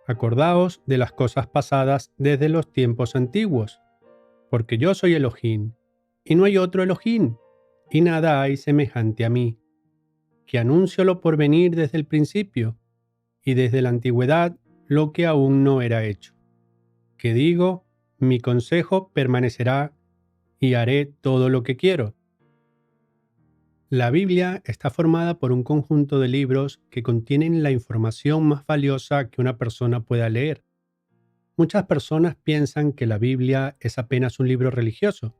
Acordaos de las cosas pasadas desde los tiempos antiguos, porque yo soy Elohim, y no hay otro Elohim, y nada hay semejante a mí, que anuncio lo por venir desde el principio, y desde la antigüedad lo que aún no era hecho. Que digo, mi consejo permanecerá, y haré todo lo que quiero. La Biblia está formada por un conjunto de libros que contienen la información más valiosa que una persona pueda leer. Muchas personas piensan que la Biblia es apenas un libro religioso,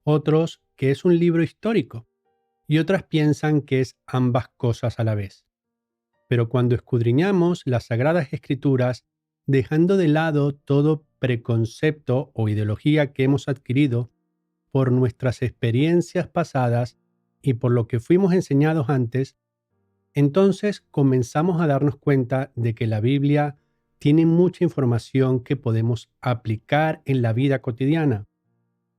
otros que es un libro histórico, y otras piensan que es ambas cosas a la vez. Pero cuando escudriñamos las Sagradas Escrituras, dejando de lado todo preconcepto o ideología que hemos adquirido por nuestras experiencias pasadas y por lo que fuimos enseñados antes, entonces comenzamos a darnos cuenta de que la Biblia tiene mucha información que podemos aplicar en la vida cotidiana,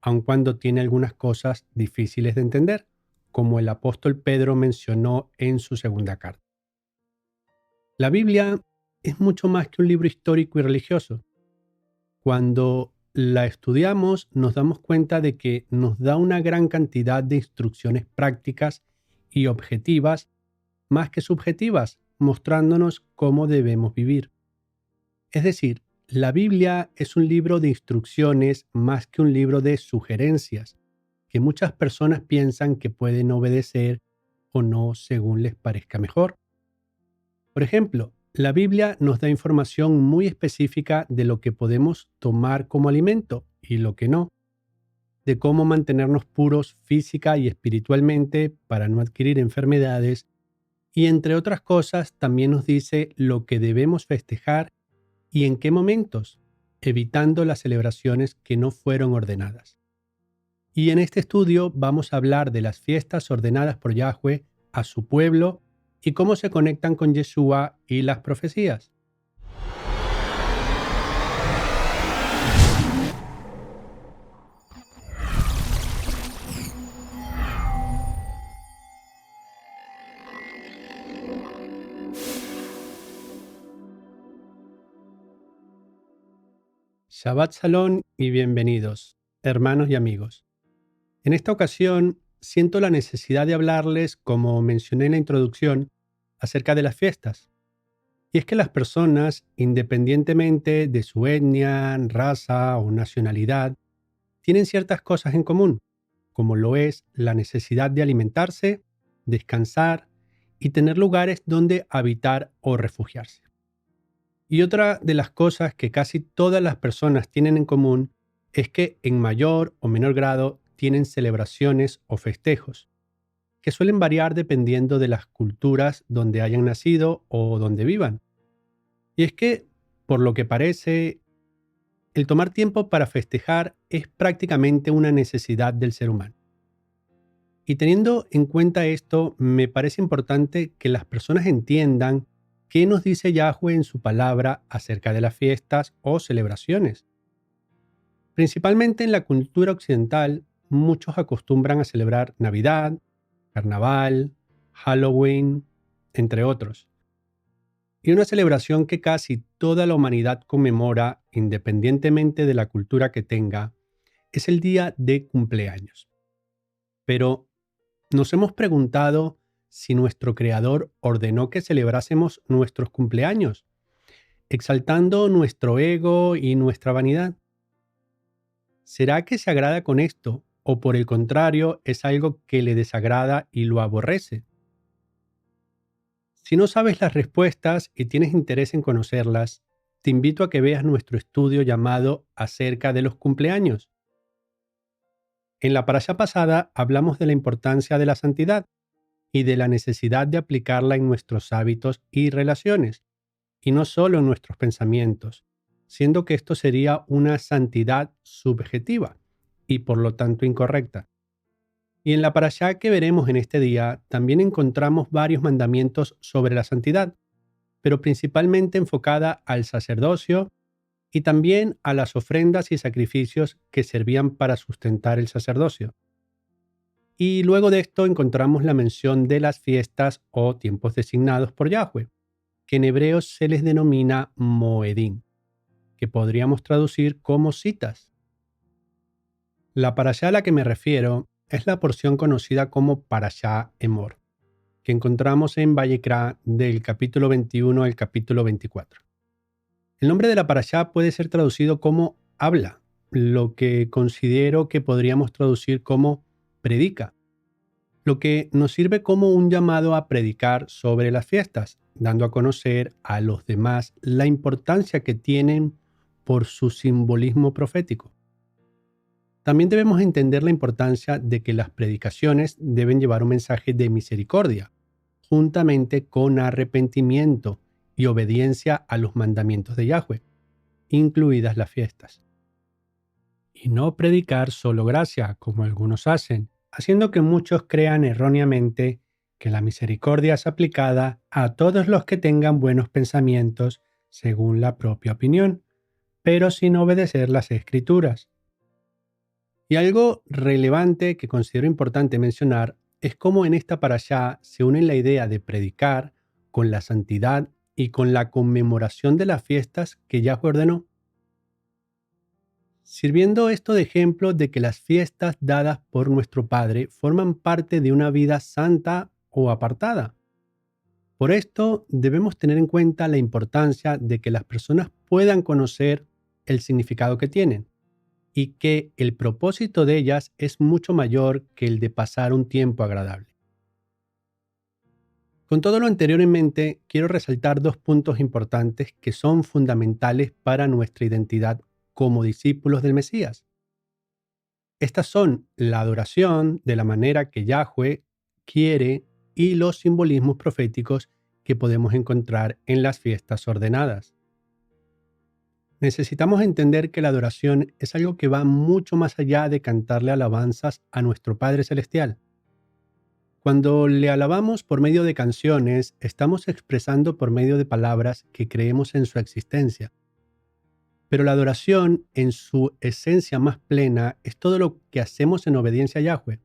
aun cuando tiene algunas cosas difíciles de entender, como el apóstol Pedro mencionó en su segunda carta. La Biblia es mucho más que un libro histórico y religioso. Cuando la estudiamos, nos damos cuenta de que nos da una gran cantidad de instrucciones prácticas y objetivas, más que subjetivas, mostrándonos cómo debemos vivir. Es decir, la Biblia es un libro de instrucciones más que un libro de sugerencias, que muchas personas piensan que pueden obedecer o no según les parezca mejor. Por ejemplo, la Biblia nos da información muy específica de lo que podemos tomar como alimento y lo que no, de cómo mantenernos puros física y espiritualmente para no adquirir enfermedades, y entre otras cosas también nos dice lo que debemos festejar y en qué momentos, evitando las celebraciones que no fueron ordenadas. Y en este estudio vamos a hablar de las fiestas ordenadas por Yahweh a su pueblo y cómo se conectan con Yeshua y las profecías. Shabbat Shalom y bienvenidos, hermanos y amigos. En esta ocasión siento la necesidad de hablarles, como mencioné en la introducción, acerca de las fiestas. Y es que las personas, independientemente de su etnia, raza o nacionalidad, tienen ciertas cosas en común, como lo es la necesidad de alimentarse, descansar y tener lugares donde habitar o refugiarse. Y otra de las cosas que casi todas las personas tienen en común es que en mayor o menor grado tienen celebraciones o festejos, que suelen variar dependiendo de las culturas donde hayan nacido o donde vivan. Y es que, por lo que parece, el tomar tiempo para festejar es prácticamente una necesidad del ser humano. Y teniendo en cuenta esto, me parece importante que las personas entiendan qué nos dice Yahweh en su palabra acerca de las fiestas o celebraciones. Principalmente en la cultura occidental, muchos acostumbran a celebrar Navidad, Carnaval, Halloween, entre otros. Y una celebración que casi toda la humanidad conmemora, independientemente de la cultura que tenga, es el día de cumpleaños. Pero, ¿nos hemos preguntado si nuestro Creador ordenó que celebrásemos nuestros cumpleaños, exaltando nuestro ego y nuestra vanidad? ¿Será que se agrada con esto o por el contrario es algo que le desagrada y lo aborrece? Si no sabes las respuestas y tienes interés en conocerlas, te invito a que veas nuestro estudio llamado Acerca de los cumpleaños. En la parashá pasada hablamos de la importancia de la santidad y de la necesidad de aplicarla en nuestros hábitos y relaciones, y no solo en nuestros pensamientos, siendo que esto sería una santidad subjetiva y por lo tanto incorrecta. Y en la parashá que veremos en este día también encontramos varios mandamientos sobre la santidad, pero principalmente enfocada al sacerdocio y también a las ofrendas y sacrificios que servían para sustentar el sacerdocio. Y luego de esto encontramos la mención de las fiestas o tiempos designados por Yahweh. que en hebreo se les denomina Moedim, que podríamos traducir como citas. La parashá a la que me refiero es la porción conocida como Parashá Emor, que encontramos en Vayikra del capítulo 21 al capítulo 24. El nombre de la parashá puede ser traducido como habla, lo que considero que podríamos traducir como predica, lo que nos sirve como un llamado a predicar sobre las fiestas, dando a conocer a los demás la importancia que tienen por su simbolismo profético. También debemos entender la importancia de que las predicaciones deben llevar un mensaje de misericordia, juntamente con arrepentimiento y obediencia a los mandamientos de Yahweh, incluidas las fiestas. Y no predicar solo gracia, como algunos hacen, haciendo que muchos crean erróneamente que la misericordia es aplicada a todos los que tengan buenos pensamientos según la propia opinión, pero sin obedecer las escrituras. Y algo relevante que considero importante mencionar es cómo en esta parashá se une la idea de predicar con la santidad y con la conmemoración de las fiestas que Yahweh ordenó, sirviendo esto de ejemplo de que las fiestas dadas por nuestro Padre forman parte de una vida santa o apartada. Por esto debemos tener en cuenta la importancia de que las personas puedan conocer el significado que tienen y que el propósito de ellas es mucho mayor que el de pasar un tiempo agradable. Con todo lo anterior en mente, quiero resaltar dos puntos importantes que son fundamentales para nuestra identidad como discípulos del Mesías. Estas son la adoración de la manera que Yahweh quiere y los simbolismos proféticos que podemos encontrar en las fiestas ordenadas. Necesitamos entender que la adoración es algo que va mucho más allá de cantarle alabanzas a nuestro Padre Celestial. Cuando le alabamos por medio de canciones, estamos expresando por medio de palabras que creemos en su existencia. Pero la adoración, en su esencia más plena, es todo lo que hacemos en obediencia a Yahweh.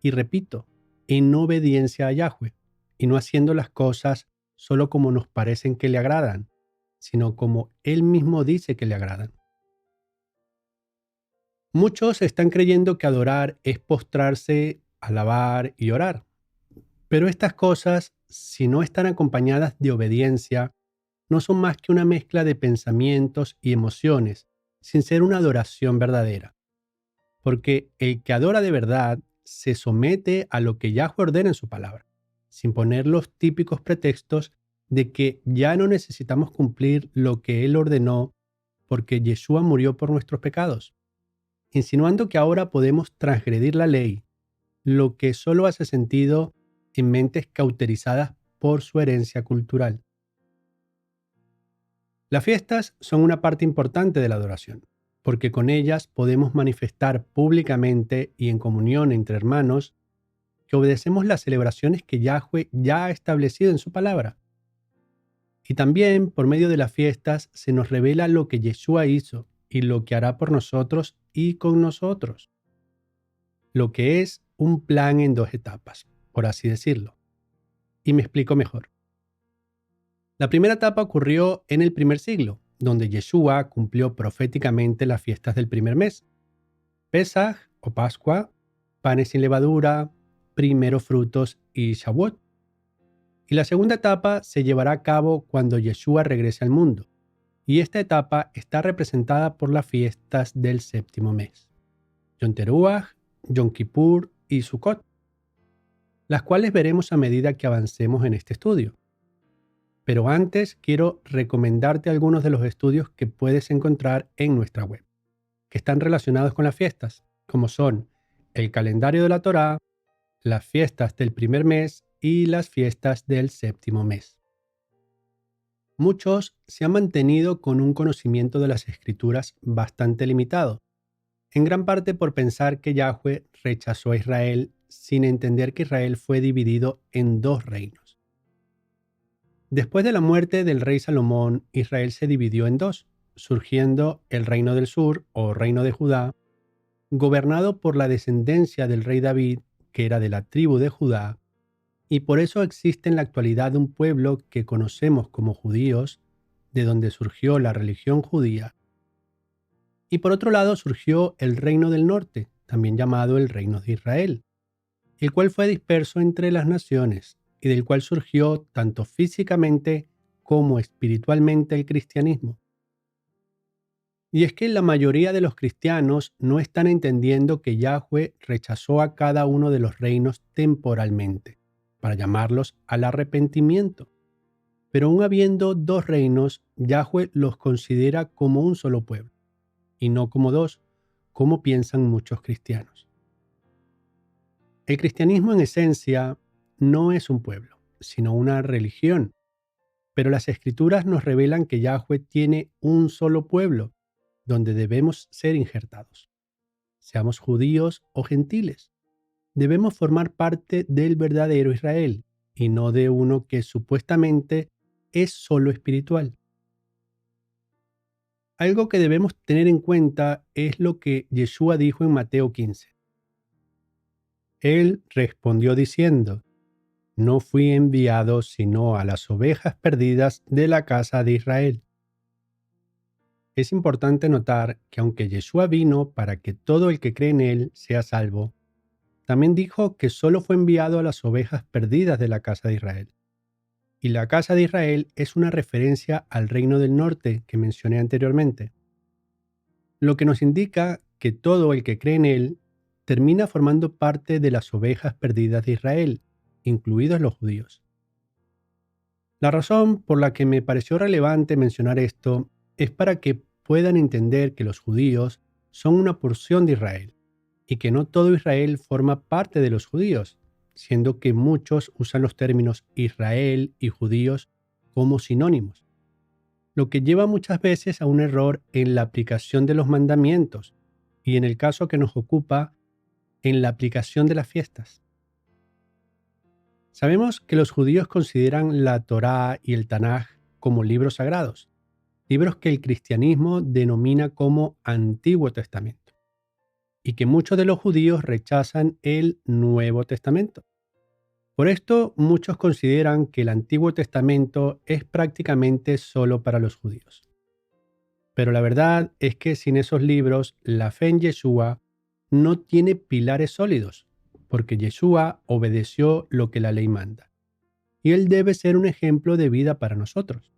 Y repito, en obediencia a Yahweh, y no haciendo las cosas solo como nos parecen que le agradan, sino como Él mismo dice que le agradan. Muchos están creyendo que adorar es postrarse, alabar y orar. Pero estas cosas, si no están acompañadas de obediencia, no son más que una mezcla de pensamientos y emociones, sin ser una adoración verdadera. Porque el que adora de verdad se somete a lo que Yahweh ordena en su palabra, sin poner los típicos pretextos de que ya no necesitamos cumplir lo que Él ordenó porque Yeshua murió por nuestros pecados, insinuando que ahora podemos transgredir la ley, lo que solo hace sentido en mentes cauterizadas por su herencia cultural. Las fiestas son una parte importante de la adoración, porque con ellas podemos manifestar públicamente y en comunión entre hermanos que obedecemos las celebraciones que Yahweh ya ha establecido en su palabra. Y también por medio de las fiestas se nos revela lo que Yeshua hizo y lo que hará por nosotros y con nosotros. Lo que es un plan en dos etapas, por así decirlo. Y me explico mejor. La primera etapa ocurrió en el primer siglo, donde Yeshua cumplió proféticamente las fiestas del primer mes. Pesaj o Pascua, panes sin levadura, primeros frutos y Shavuot. Y la segunda etapa se llevará a cabo cuando Yeshua regrese al mundo. Y esta etapa está representada por las fiestas del séptimo mes, Yom Teruah, Yom Kippur y Sukkot, las cuales veremos a medida que avancemos en este estudio. Pero antes quiero recomendarte algunos de los estudios que puedes encontrar en nuestra web, que están relacionados con las fiestas, como son el calendario de la Torá, las fiestas del primer mes y las fiestas del séptimo mes. Muchos se han mantenido con un conocimiento de las escrituras bastante limitado, en gran parte por pensar que Yahweh rechazó a Israel sin entender que Israel fue dividido en dos reinos. Después de la muerte del rey Salomón, Israel se dividió en dos, surgiendo el reino del sur o reino de Judá, gobernado por la descendencia del rey David, que era de la tribu de Judá, Y por eso existe en la actualidad un pueblo que conocemos como judíos, de donde surgió la religión judía. Y por otro lado surgió el Reino del Norte, también llamado el Reino de Israel, el cual fue disperso entre las naciones y del cual surgió tanto físicamente como espiritualmente el cristianismo. Y es que la mayoría de los cristianos no están entendiendo que Yahweh rechazó a cada uno de los reinos temporalmente, para llamarlos al arrepentimiento. Pero aún habiendo dos reinos, Yahweh los considera como un solo pueblo, y no como dos, como piensan muchos cristianos. El cristianismo en esencia no es un pueblo, sino una religión, pero las escrituras nos revelan que Yahweh tiene un solo pueblo, donde debemos ser injertados. Seamos judíos o gentiles, debemos formar parte del verdadero Israel y no de uno que supuestamente es solo espiritual. Algo que debemos tener en cuenta es lo que Yeshua dijo en Mateo 15. Él respondió diciendo: no fui enviado sino a las ovejas perdidas de la casa de Israel. Es importante notar que aunque Yeshua vino para que todo el que cree en él sea salvo, también dijo que solo fue enviado a las ovejas perdidas de la casa de Israel. Y la casa de Israel es una referencia al reino del norte que mencioné anteriormente, lo que nos indica que todo el que cree en él termina formando parte de las ovejas perdidas de Israel, incluidos los judíos. La razón por la que me pareció relevante mencionar esto es para que puedan entender que los judíos son una porción de Israel y que no todo Israel forma parte de los judíos, siendo que muchos usan los términos Israel y judíos como sinónimos, lo que lleva muchas veces a un error en la aplicación de los mandamientos y en el caso que nos ocupa, en la aplicación de las fiestas. Sabemos que los judíos consideran la Torá y el Tanaj como libros sagrados, libros que el cristianismo denomina como Antiguo Testamento, y que muchos de los judíos rechazan el Nuevo Testamento. Por esto, muchos consideran que el Antiguo Testamento es prácticamente solo para los judíos. Pero la verdad es que sin esos libros, la fe en Yeshua no tiene pilares sólidos, porque Yeshua obedeció lo que la ley manda, y él debe ser un ejemplo de vida para nosotros.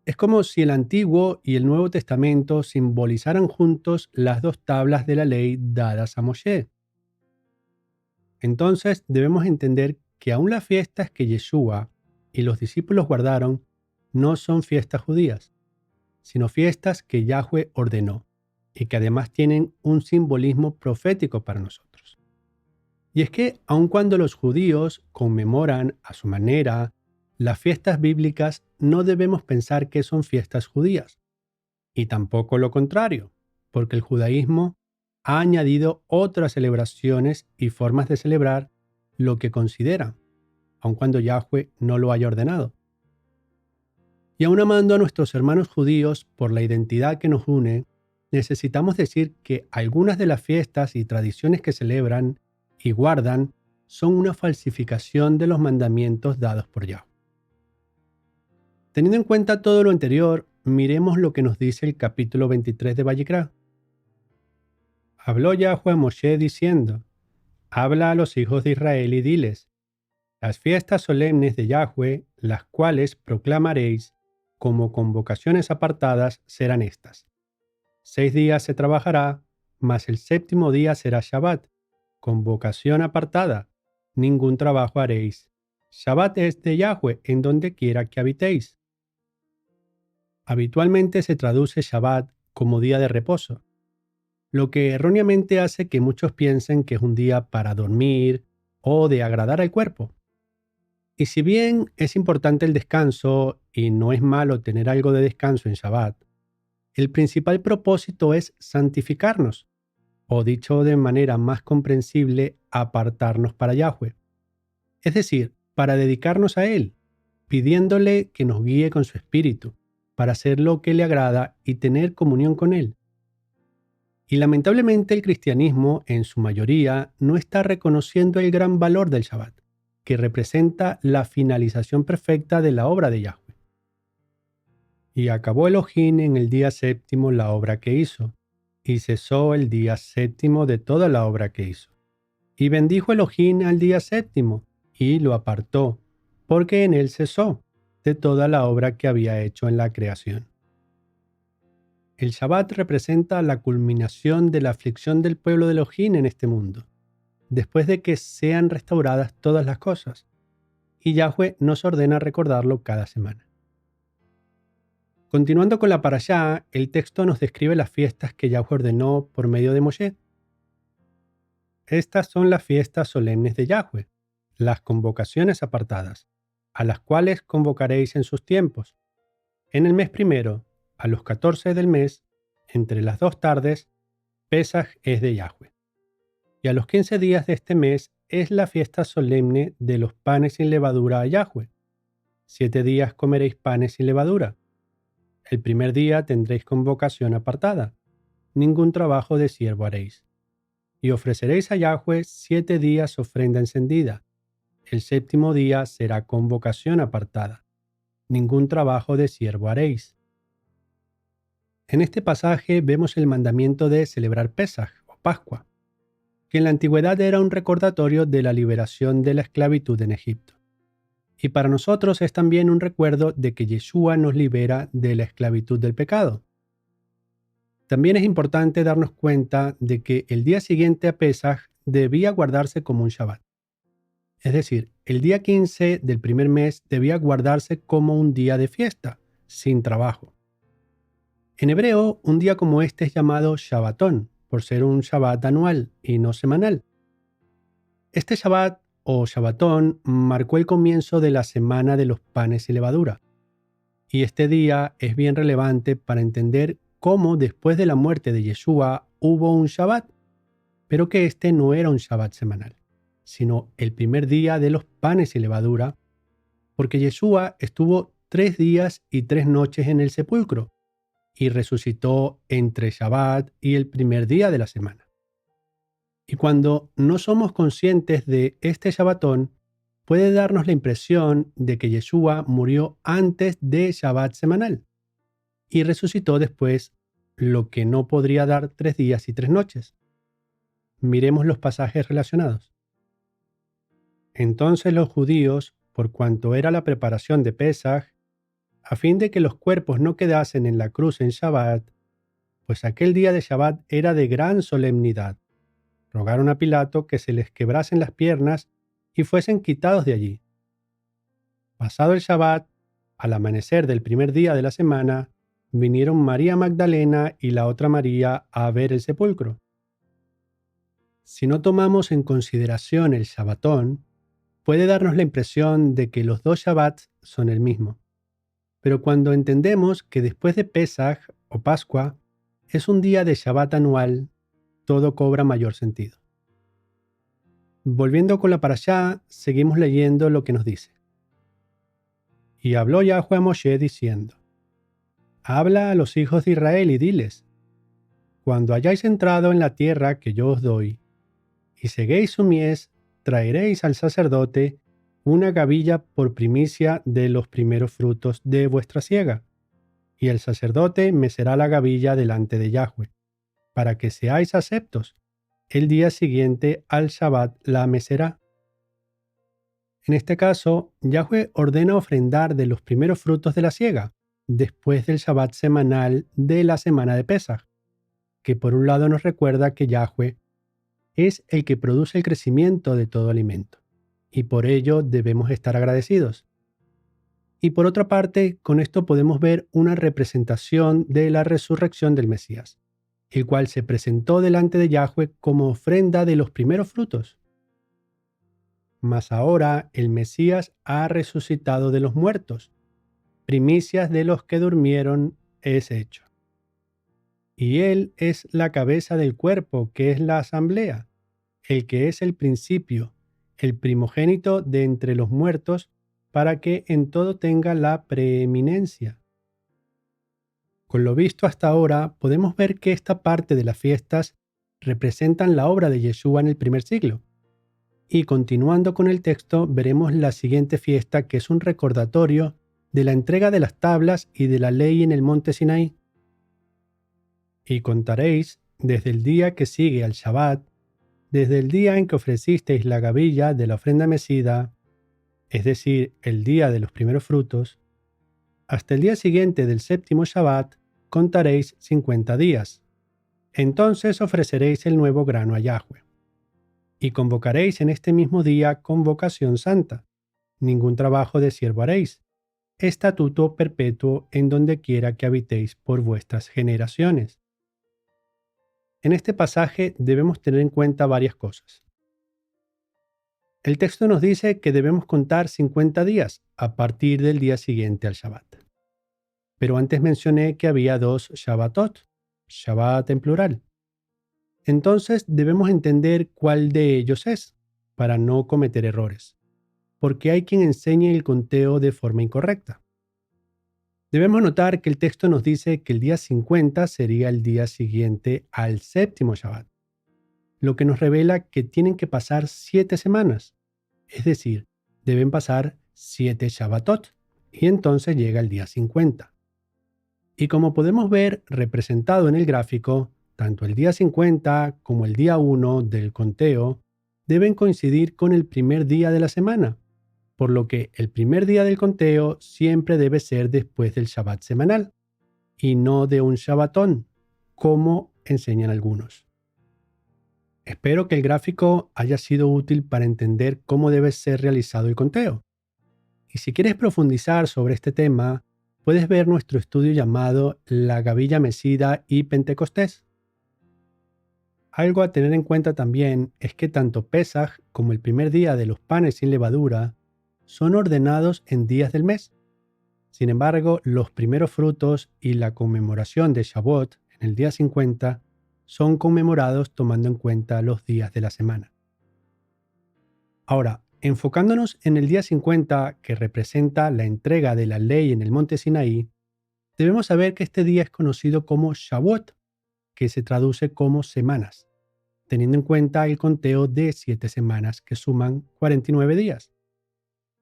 Es como si el Antiguo y el Nuevo Testamento simbolizaran juntos las dos tablas de la ley dadas a Moshe. Entonces debemos entender que aún las fiestas que Yeshua y los discípulos guardaron no son fiestas judías, sino fiestas que Yahweh ordenó y que además tienen un simbolismo profético para nosotros. Y es que aun cuando los judíos conmemoran a su manera las fiestas bíblicas, no debemos pensar que son fiestas judías, y tampoco lo contrario, porque el judaísmo ha añadido otras celebraciones y formas de celebrar lo que consideran, aun cuando Yahweh no lo haya ordenado. Y aun amando a nuestros hermanos judíos por la identidad que nos une, necesitamos decir que algunas de las fiestas y tradiciones que celebran y guardan son una falsificación de los mandamientos dados por Yahweh. Teniendo en cuenta todo lo anterior, miremos lo que nos dice el capítulo 23 de Vayikra. Habló Yahweh a Moshe diciendo: habla a los hijos de Israel y diles: las fiestas solemnes de Yahweh, las cuales proclamaréis como convocaciones apartadas, serán estas. 6 días se trabajará, mas el séptimo día será Shabbat, convocación apartada, ningún trabajo haréis. Shabbat es de Yahweh en donde quiera que habitéis. Habitualmente se traduce Shabbat como día de reposo, lo que erróneamente hace que muchos piensen que es un día para dormir o de agradar al cuerpo. Y si bien es importante el descanso y no es malo tener algo de descanso en Shabbat, el principal propósito es santificarnos, o dicho de manera más comprensible, apartarnos para Yahweh. Es decir, para dedicarnos a Él, pidiéndole que nos guíe con su espíritu, para hacer lo que le agrada y tener comunión con Él. Y lamentablemente el cristianismo, en su mayoría, no está reconociendo el gran valor del Shabbat, que representa la finalización perfecta de la obra de Yahweh. Y acabó Elohim en el día séptimo la obra que hizo, y cesó el día séptimo de toda la obra que hizo. Y bendijo Elohim al día séptimo, y lo apartó, porque en él cesó de toda la obra que había hecho en la creación. El Shabbat representa la culminación de la aflicción del pueblo de Elohim en este mundo, después de que sean restauradas todas las cosas, y Yahweh nos ordena recordarlo cada semana. Continuando con la parashá, el texto nos describe las fiestas que Yahweh ordenó por medio de Moshe. Estas son las fiestas solemnes de Yahweh, las convocaciones apartadas, a las cuales convocaréis en sus tiempos. En el mes primero, a los 14 del mes, entre las 2 tardes, Pesaj es de Yahweh. Y a los 15 días de este mes es la fiesta solemne de los panes sin levadura a Yahweh. 7 días comeréis panes sin levadura. El primer día tendréis convocación apartada. Ningún trabajo de siervo haréis. Y ofreceréis a Yahweh 7 días ofrenda encendida. El séptimo día será convocación apartada. Ningún trabajo de siervo haréis. En este pasaje vemos el mandamiento de celebrar Pesaj o Pascua, que en la antigüedad era un recordatorio de la liberación de la esclavitud en Egipto. Y para nosotros es también un recuerdo de que Yeshua nos libera de la esclavitud del pecado. También es importante darnos cuenta de que el día siguiente a Pesaj debía guardarse como un Shabbat. Es decir, el día 15 del primer mes debía guardarse como un día de fiesta, sin trabajo. En hebreo, un día como este es llamado Shabbatón, por ser un Shabbat anual y no semanal. Este Shabbat o Shabbatón marcó el comienzo de la semana de los panes y levadura. Y este día es bien relevante para entender cómo después de la muerte de Yeshua hubo un Shabbat, pero que este no era un Shabbat semanal, sino el primer día de los panes y levadura, porque Yeshua estuvo 3 días y 3 noches en el sepulcro y resucitó entre Shabbat y el primer día de la semana. Y cuando no somos conscientes de este Shabbatón, puede darnos la impresión de que Yeshua murió antes de Shabbat semanal y resucitó después, lo que no podría dar 3 días y 3 noches. Miremos los pasajes relacionados. Entonces los judíos, por cuanto era la preparación de Pesaj, a fin de que los cuerpos no quedasen en la cruz en Shabbat, pues aquel día de Shabbat era de gran solemnidad, rogaron a Pilato que se les quebrasen las piernas y fuesen quitados de allí. Pasado el Shabbat, al amanecer del primer día de la semana, vinieron María Magdalena y la otra María a ver el sepulcro. Si no tomamos en consideración el Shabbatón, puede darnos la impresión de que los dos Shabbats son el mismo. Pero cuando entendemos que después de Pesaj o Pascua es un día de Shabbat anual, todo cobra mayor sentido. Volviendo con la parashá, seguimos leyendo lo que nos dice. Y habló Yahweh a Moshe diciendo: Habla a los hijos de Israel y diles: Cuando hayáis entrado en la tierra que yo os doy, y seguéis su mies, traeréis al sacerdote una gavilla por primicia de los primeros frutos de vuestra siega, y el sacerdote mecerá la gavilla delante de Yahweh, para que seáis aceptos. El día siguiente al Shabbat la mecerá. En este caso, Yahweh ordena ofrendar de los primeros frutos de la siega, después del Shabbat semanal de la semana de Pesaj, que por un lado nos recuerda que Yahweh es el que produce el crecimiento de todo alimento, y por ello debemos estar agradecidos. Y por otra parte, con esto podemos ver una representación de la resurrección del Mesías, el cual se presentó delante de Yahweh como ofrenda de los primeros frutos. Mas ahora el Mesías ha resucitado de los muertos, primicias de los que durmieron es hecho. Y Él es la cabeza del cuerpo, que es la asamblea, el que es el principio, el primogénito de entre los muertos, para que en todo tenga la preeminencia. Con lo visto hasta ahora, podemos ver que esta parte de las fiestas representan la obra de Yeshua en el primer siglo. Y continuando con el texto, veremos la siguiente fiesta, que es un recordatorio de la entrega de las tablas y de la ley en el monte Sinaí. Y contaréis desde el día que sigue al Shabbat, desde el día en que ofrecisteis la gavilla de la ofrenda mecida, es decir, el día de los primeros frutos, hasta el día siguiente del séptimo Shabbat, contaréis 50 días. Entonces ofreceréis el nuevo grano a Yahweh. Y convocaréis en este mismo día convocación santa. Ningún trabajo de siervo haréis. Estatuto perpetuo en donde quiera que habitéis por vuestras generaciones. En este pasaje debemos tener en cuenta varias cosas. El texto nos dice que debemos contar 50 días a partir del día siguiente al Shabbat. Pero antes mencioné que había 2 Shabbatot, Shabbat en plural. Entonces debemos entender cuál de ellos es, para no cometer errores, porque hay quien enseñe el conteo de forma incorrecta. Debemos notar que el texto nos dice que el día 50 sería el día siguiente al séptimo Shabbat, lo que nos revela que tienen que pasar 7 semanas, es decir, deben pasar 7 Shabbatot, y entonces llega el día 50. Y como podemos ver representado en el gráfico, tanto el día 50 como el día 1 del conteo deben coincidir con el primer día de la semana, por lo que el primer día del conteo siempre debe ser después del Shabbat semanal, y no de un Shabbatón, como enseñan algunos. Espero que el gráfico haya sido útil para entender cómo debe ser realizado el conteo. Y si quieres profundizar sobre este tema, puedes ver nuestro estudio llamado La Gavilla Mecida y Pentecostés. Algo a tener en cuenta también es que tanto Pesaj como el primer día de los panes sin levadura son ordenados en días del mes. Sin embargo, los primeros frutos y la conmemoración de Shavuot en el día 50 son conmemorados tomando en cuenta los días de la semana. Ahora, enfocándonos en el día 50, que representa la entrega de la ley en el monte Sinaí, debemos saber que este día es conocido como Shavuot, que se traduce como semanas, teniendo en cuenta el conteo de 7 semanas que suman 49 días,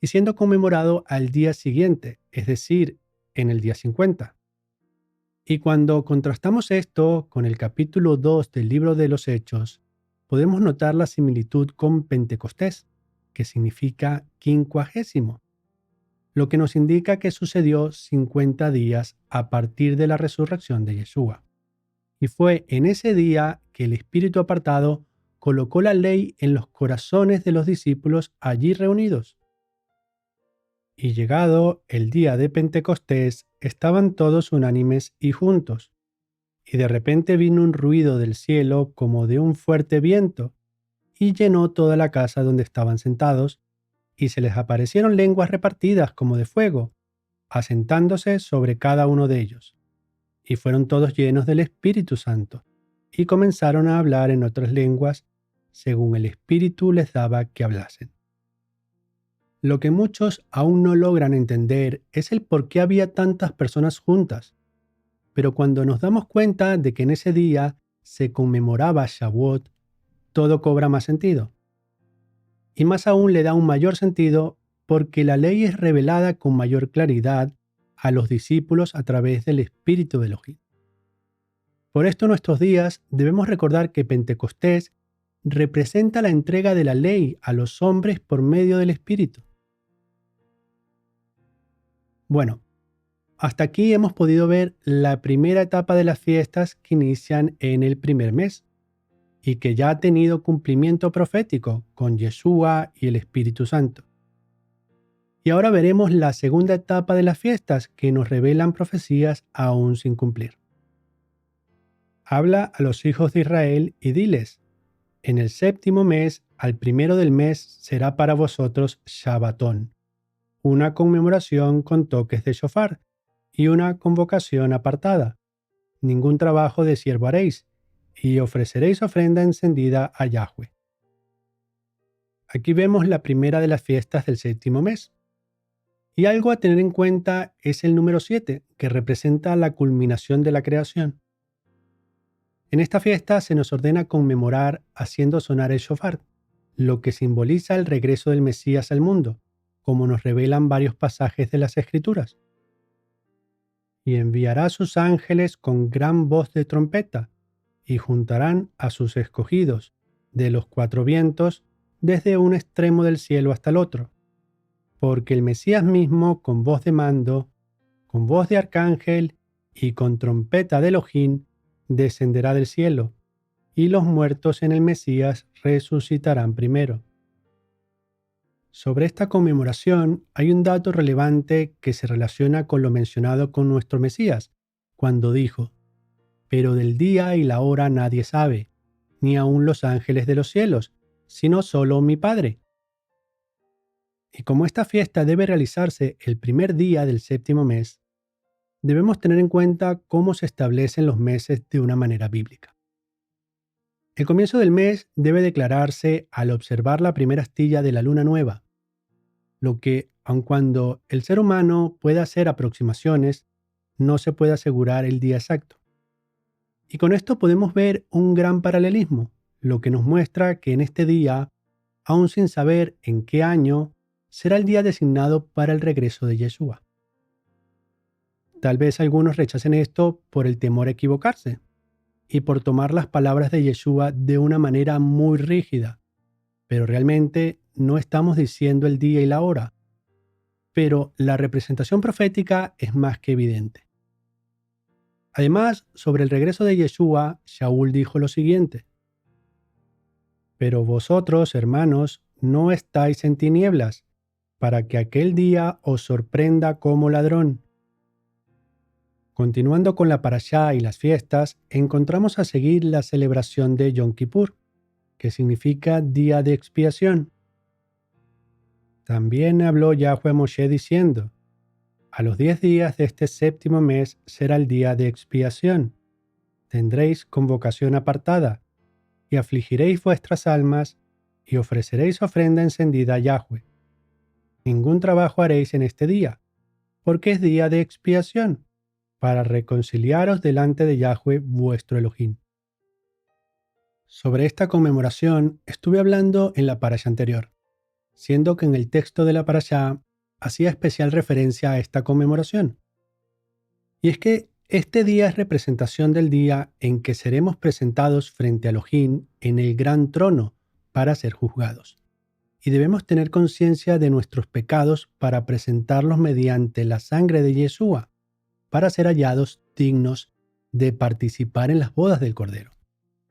y siendo conmemorado al día siguiente, es decir, en el día 50. Y cuando contrastamos esto con el capítulo 2 del libro de los Hechos, podemos notar la similitud con Pentecostés, que significa 50, lo que nos indica que sucedió 50 días a partir de la resurrección de Yeshua. Y fue en ese día que el Espíritu apartado colocó la ley en los corazones de los discípulos allí reunidos. Y llegado el día de Pentecostés, estaban todos unánimes y juntos. Y de repente vino un ruido del cielo como de un fuerte viento, y llenó toda la casa donde estaban sentados, y se les aparecieron lenguas repartidas como de fuego, asentándose sobre cada uno de ellos. Y fueron todos llenos del Espíritu Santo, y comenzaron a hablar en otras lenguas, según el Espíritu les daba que hablasen. Lo que muchos aún no logran entender es el por qué había tantas personas juntas. Pero cuando nos damos cuenta de que en ese día se conmemoraba Shavuot, todo cobra más sentido. Y más aún le da un mayor sentido porque la ley es revelada con mayor claridad a los discípulos a través del Espíritu de Elohim. Por esto en nuestros días debemos recordar que Pentecostés representa la entrega de la ley a los hombres por medio del Espíritu. Bueno, hasta aquí hemos podido ver la primera etapa de las fiestas que inician en el primer mes y que ya ha tenido cumplimiento profético con Yeshua y el Espíritu Santo. Y ahora veremos la segunda etapa de las fiestas que nos revelan profecías aún sin cumplir. Habla a los hijos de Israel y diles: en el séptimo mes, al primero del mes, será para vosotros Shabbatón, una conmemoración con toques de shofar y una convocación apartada. Ningún trabajo de siervo haréis, y ofreceréis ofrenda encendida a Yahweh. Aquí vemos la primera de las fiestas del séptimo mes. Y algo a tener en cuenta es el número 7, que representa la culminación de la creación. En esta fiesta se nos ordena conmemorar haciendo sonar el shofar, lo que simboliza el regreso del Mesías al mundo, como nos revelan varios pasajes de las Escrituras. Y enviará a sus ángeles con gran voz de trompeta, y juntarán a sus escogidos de los cuatro vientos desde un extremo del cielo hasta el otro, porque el Mesías mismo, con voz de mando, con voz de arcángel y con trompeta de Elohim, descenderá del cielo, y los muertos en el Mesías resucitarán primero. Sobre esta conmemoración hay un dato relevante que se relaciona con lo mencionado con nuestro Mesías, cuando dijo: «Pero del día y la hora nadie sabe, ni aun los ángeles de los cielos, sino solo mi Padre». Y como esta fiesta debe realizarse el primer día del séptimo mes, debemos tener en cuenta cómo se establecen los meses de una manera bíblica. El comienzo del mes debe declararse al observar la primera astilla de la luna nueva, lo que, aun cuando el ser humano pueda hacer aproximaciones, no se puede asegurar el día exacto. Y con esto podemos ver un gran paralelismo, lo que nos muestra que en este día, aun sin saber en qué año, será el día designado para el regreso de Yeshua. Tal vez algunos rechacen esto por el temor a equivocarse y por tomar las palabras de Yeshua de una manera muy rígida, pero realmente no estamos diciendo el día y la hora. Pero la representación profética es más que evidente. Además, sobre el regreso de Yeshua, Shaul dijo lo siguiente: «Pero vosotros, hermanos, no estáis en tinieblas, para que aquel día os sorprenda como ladrón». Continuando con la parashá y las fiestas, encontramos a seguir la celebración de Yom Kippur, que significa día de expiación. También habló Yahweh a Moshe diciendo: «A los 10 días de este séptimo mes será el día de expiación. Tendréis convocación apartada, y afligiréis vuestras almas, y ofreceréis ofrenda encendida a Yahweh. Ningún trabajo haréis en este día, porque es día de expiación, para reconciliaros delante de Yahweh vuestro Elohim». Sobre esta conmemoración estuve hablando en la parashá anterior, siendo que en el texto de la parashá hacía especial referencia a esta conmemoración. Y es que este día es representación del día en que seremos presentados frente a Elohim en el gran trono para ser juzgados. Y debemos tener conciencia de nuestros pecados para presentarlos mediante la sangre de Yeshua, para ser hallados dignos de participar en las bodas del Cordero,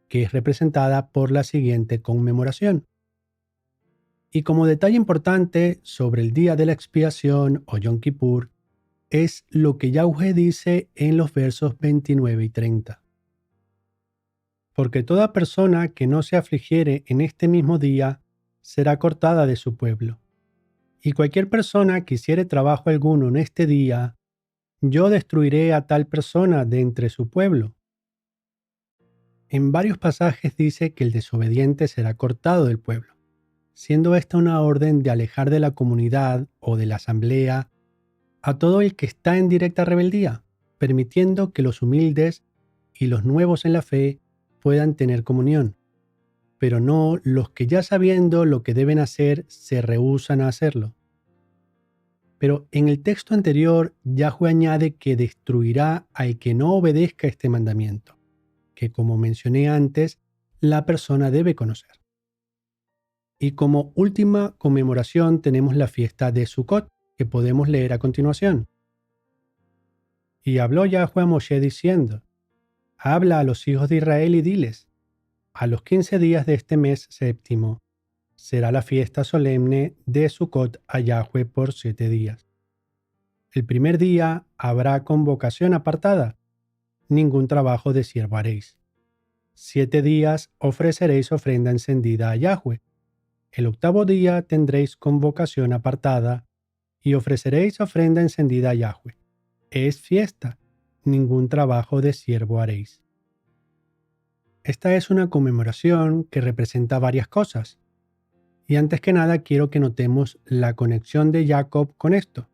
que es representada por la siguiente conmemoración. Y como detalle importante sobre el día de la expiación o Yom Kippur, es lo que Yahweh dice en los versos 29 y 30. «Porque toda persona que no se afligiere en este mismo día será cortada de su pueblo. Y cualquier persona que hiciere trabajo alguno en este día, yo destruiré a tal persona de entre su pueblo». En varios pasajes dice que el desobediente será cortado del pueblo, siendo esta una orden de alejar de la comunidad o de la asamblea a todo el que está en directa rebeldía, permitiendo que los humildes y los nuevos en la fe puedan tener comunión, pero no los que ya sabiendo lo que deben hacer se rehúsan a hacerlo. Pero en el texto anterior, Yahweh añade que destruirá al que no obedezca este mandamiento, que como mencioné antes, la persona debe conocer. Y como última conmemoración tenemos la fiesta de Sukkot, que podemos leer a continuación. «Y habló Yahweh a Moshe diciendo: Habla a los hijos de Israel y diles: a los 15 días de este mes séptimo será la fiesta solemne de Sukkot a Yahweh por 7 días. El primer día habrá convocación apartada, ningún trabajo de siervo haréis. 7 días ofreceréis ofrenda encendida a Yahweh. El octavo día tendréis convocación apartada y ofreceréis ofrenda encendida a Yahweh. Es fiesta, ningún trabajo de siervo haréis». Esta es una conmemoración que representa varias cosas. Y antes que nada quiero que notemos la conexión de Jacob con esto,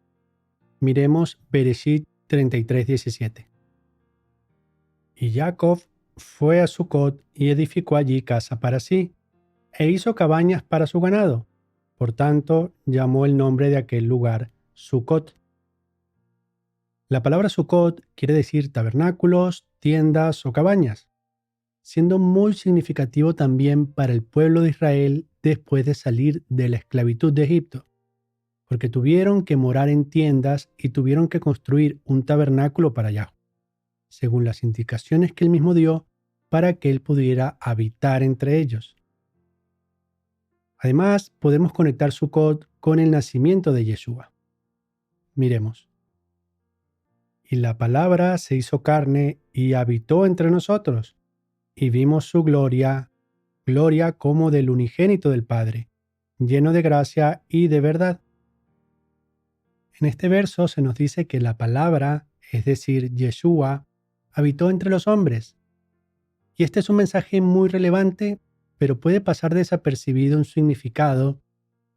Miremos Bereshit 33:17. Y Jacob fue a Sucot y edificó allí casa para sí, e hizo cabañas para su ganado. Por tanto, llamó el nombre de aquel lugar Sucot. La palabra Sucot quiere decir tabernáculos, tiendas o cabañas, siendo muy significativo también para el pueblo de Israel después de salir de la esclavitud de Egipto, porque tuvieron que morar en tiendas y tuvieron que construir un tabernáculo para Yahweh, según las indicaciones que él mismo dio para que él pudiera habitar entre ellos. Además, podemos conectar Sucot con el nacimiento de Yeshua. Miremos. Y la palabra se hizo carne y habitó entre nosotros, y vimos su gloria, gloria como del unigénito del Padre, lleno de gracia y de verdad. En este verso se nos dice que la palabra, es decir, Yeshua, habitó entre los hombres. Y este es un mensaje muy relevante, pero puede pasar desapercibido en su significado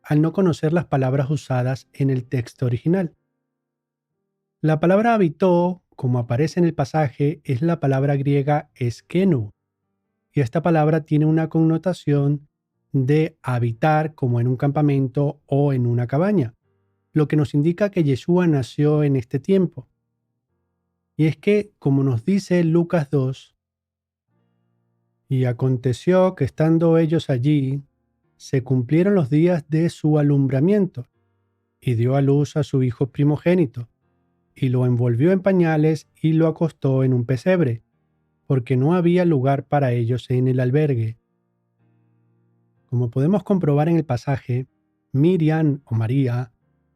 al no conocer las palabras usadas en el texto original. La palabra habitó, como aparece en el pasaje, es la palabra griega eskenu, y esta palabra tiene una connotación de habitar como en un campamento o en una cabaña, lo que nos indica que Yeshua nació en este tiempo. Y es que, como nos dice Lucas 2, y aconteció que estando ellos allí, se cumplieron los días de su alumbramiento, y dio a luz a su hijo primogénito, y lo envolvió en pañales y lo acostó en un pesebre, porque no había lugar para ellos en el albergue. Como podemos comprobar en el pasaje, Miriam o María,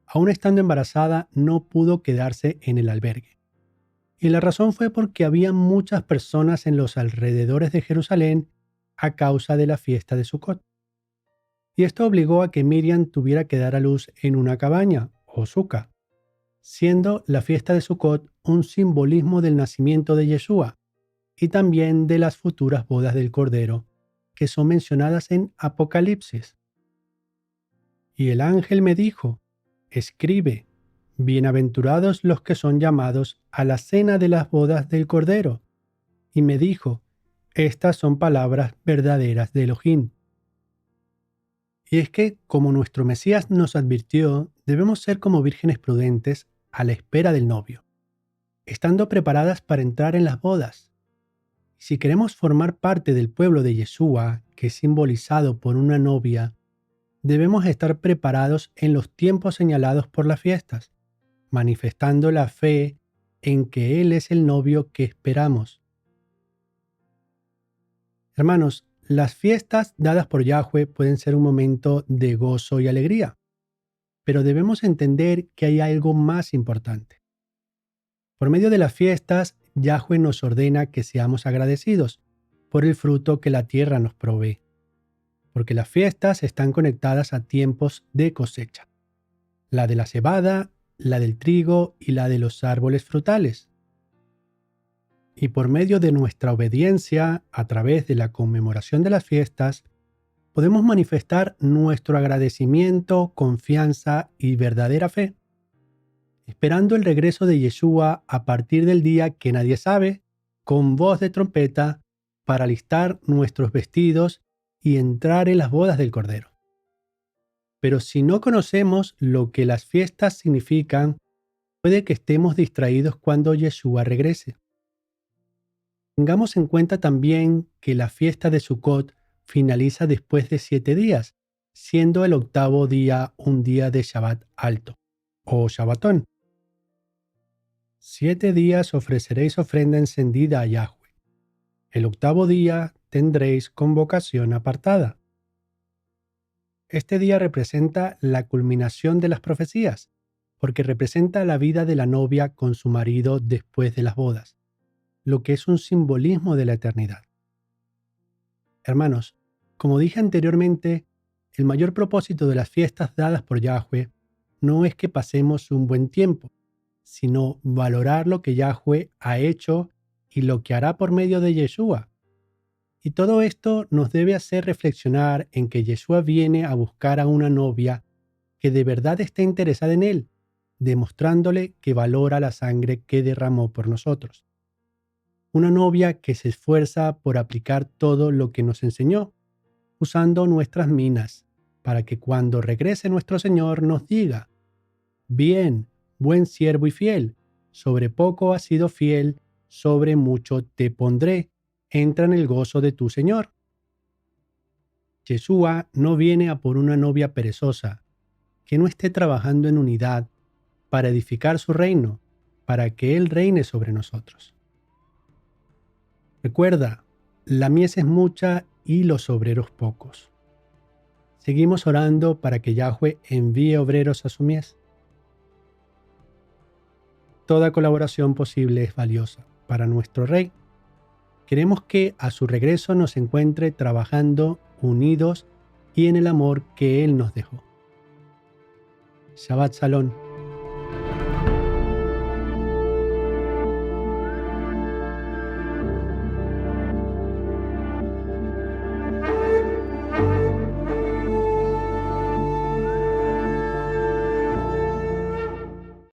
aun estando embarazada, no pudo quedarse en el albergue. Y la razón fue porque había muchas personas en los alrededores de Jerusalén a causa de la fiesta de Sucot. Y esto obligó a que Miriam tuviera que dar a luz en una cabaña, o suca, siendo la fiesta de Sucot un simbolismo del nacimiento de Yeshua y también de las futuras bodas del Cordero, que son mencionadas en Apocalipsis. Y el ángel me dijo, escribe, bienaventurados los que son llamados a la cena de las bodas del Cordero. Y me dijo, estas son palabras verdaderas de Elohim. Y es que, como nuestro Mesías nos advirtió, debemos ser como vírgenes prudentes a la espera del novio, estando preparadas para entrar en las bodas. Si queremos formar parte del pueblo de Yeshua, que es simbolizado por una novia, debemos estar preparados en los tiempos señalados por las fiestas, manifestando la fe en que Él es el novio que esperamos. Hermanos, las fiestas dadas por Yahweh pueden ser un momento de gozo y alegría, pero debemos entender que hay algo más importante. Por medio de las fiestas, Yahweh nos ordena que seamos agradecidos por el fruto que la tierra nos provee, porque las fiestas están conectadas a tiempos de cosecha, la de la cebada, la del trigo y la de los árboles frutales. Y por medio de nuestra obediencia, a través de la conmemoración de las fiestas, podemos manifestar nuestro agradecimiento, confianza y verdadera fe, esperando el regreso de Yeshua a partir del día que nadie sabe, con voz de trompeta, para alistar nuestros vestidos y entrar en las bodas del Cordero. Pero si no conocemos lo que las fiestas significan, puede que estemos distraídos cuando Yeshua regrese. Tengamos en cuenta también que la fiesta de Sucot finaliza después de 7 días, siendo el octavo día un día de Shabbat alto, o Shabbatón. 7 días ofreceréis ofrenda encendida a Yahweh. El octavo día tendréis convocación apartada. Este día representa la culminación de las profecías, porque representa la vida de la novia con su marido después de las bodas, lo que es un simbolismo de la eternidad. Hermanos, como dije anteriormente, el mayor propósito de las fiestas dadas por Yahweh no es que pasemos un buen tiempo, sino valorar lo que Yahweh ha hecho y lo que hará por medio de Yeshua. Y todo esto nos debe hacer reflexionar en que Yeshua viene a buscar a una novia que de verdad esté interesada en él, demostrándole que valora la sangre que derramó por nosotros. Una novia que se esfuerza por aplicar todo lo que nos enseñó, usando nuestras minas, para que cuando regrese nuestro Señor nos diga: bien, buen siervo y fiel, sobre poco has sido fiel, sobre mucho te pondré, entra en el gozo de tu Señor. Yeshua no viene a por una novia perezosa, que no esté trabajando en unidad para edificar su reino, para que Él reine sobre nosotros. Recuerda, la mies es mucha y los obreros pocos. Seguimos orando para que Yahweh envíe obreros a su mies. Toda colaboración posible es valiosa para nuestro Rey. Queremos que a su regreso nos encuentre trabajando unidos y en el amor que Él nos dejó. Shabbat Shalom.